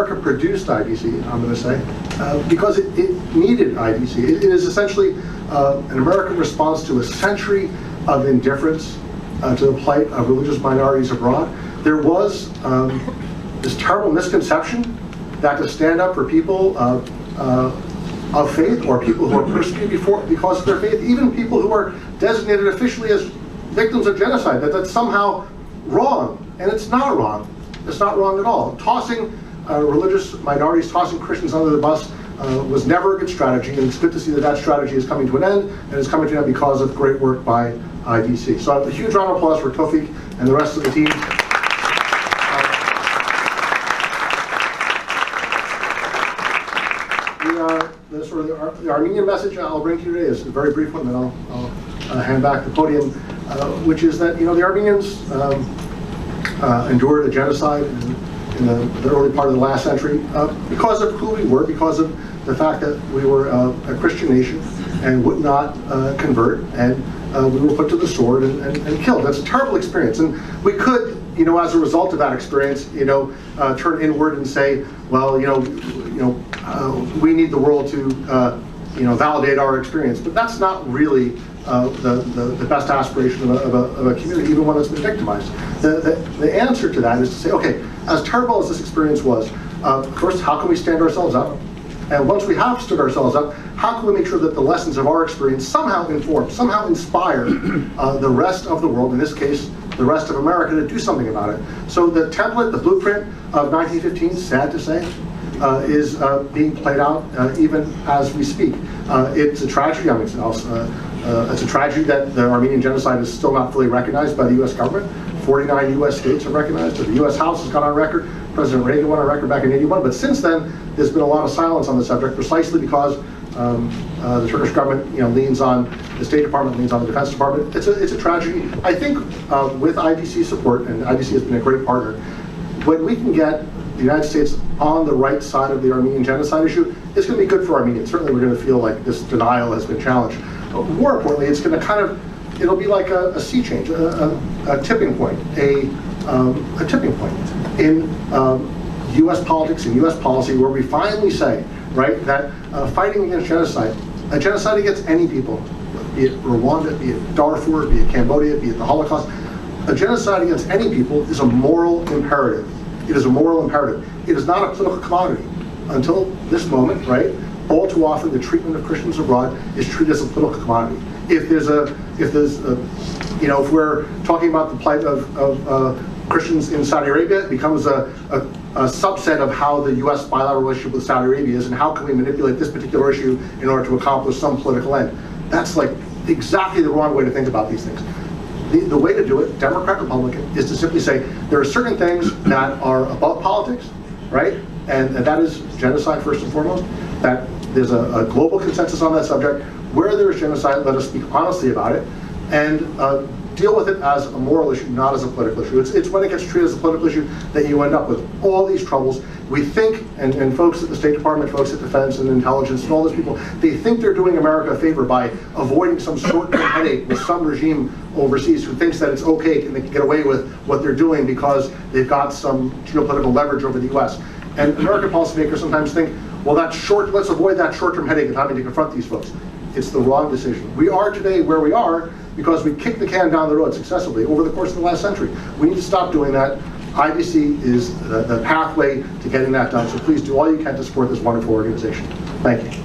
America produced IDC, I'm going to say, because it needed IDC. It is essentially an American response to a century of indifference to the plight of religious minorities abroad. There was this terrible misconception that to stand up for people of faith, or people who are persecuted because of their faith, even people who are designated officially as victims of genocide, that's somehow wrong. And it's not wrong. It's not wrong at all. Tossing religious minorities, tossing Christians under the bus was never a good strategy, and it's good to see that that strategy is coming to an end, and it's coming to an end because of great work by IDC. So a huge round of applause for Tawfiq and the rest of the team. The Armenian message I'll bring to you today is a very brief one, then I'll hand back the podium, which is that, the Armenians endured a genocide in the early part of the last century because of who we were, because of the fact that we were a Christian nation and would not convert, and we were put to the sword and killed. That's a terrible experience, and we could, as a result of that experience, turn inward and say, well, we need the world to, validate our experience. But that's not really the best aspiration of a community, even one that's been victimized. The answer to that is to say, okay, as terrible as this experience was, first, how can we stand ourselves up? And once we have stood ourselves up, how can we make sure that the lessons of our experience somehow inform, somehow inspire the rest of the world, in this case, the rest of America, to do something about it? So the template, the blueprint of 1915, sad to say, is being played out even as we speak. It's a tragedy. I mean, it's a tragedy that the Armenian Genocide is still not fully recognized by the U.S. government. 49 U.S. states have recognized it. The U.S. House has gone on record. President Reagan went on record back in '81. But since then, there's been a lot of silence on the subject, precisely because the Turkish government, leans on the State Department, leans on the Defense Department. It's a tragedy. I think with IDC support, and IDC has been a great partner, when we can get the United States on the right side of the Armenian Genocide issue, it's going to be good for Armenians. Certainly, we're going to feel like this denial has been challenged. More importantly, it's going to it'll be like a sea change, a tipping point, a tipping point in U.S. politics and U.S. policy, where we finally say, right, that fighting against genocide, a genocide against any people, be it Rwanda, be it Darfur, be it Cambodia, be it the Holocaust, a genocide against any people is a moral imperative. It is a moral imperative. It is not a political commodity. Until this moment, right, all too often the treatment of Christians abroad is treated as a political commodity. If we're talking about the plight of Christians in Saudi Arabia, it becomes a subset of how the U.S. bilateral relationship with Saudi Arabia is, and how can we manipulate this particular issue in order to accomplish some political end. That's like exactly the wrong way to think about these things. The way to do it, Democrat, Republican, is to simply say there are certain things that are above politics, right? And that is genocide first and foremost. That there's a global consensus on that subject. Where there is genocide, let us speak honestly about it and deal with it as a moral issue, not as a political issue. It's when it gets treated as a political issue that you end up with all these troubles. We think, and folks at the State Department, folks at Defense and Intelligence, and all those people, they think they're doing America a favor by avoiding some short-term headache with some regime overseas who thinks that it's okay and they can get away with what they're doing because they've got some geopolitical leverage over the U.S. And American policymakers sometimes think, well, let's avoid that short-term headache of having to confront these folks. It's the wrong decision. We are today where we are because we kicked the can down the road successfully over the course of the last century. We need to stop doing that. IDC is the pathway to getting that done, so please do all you can to support this wonderful organization. Thank you.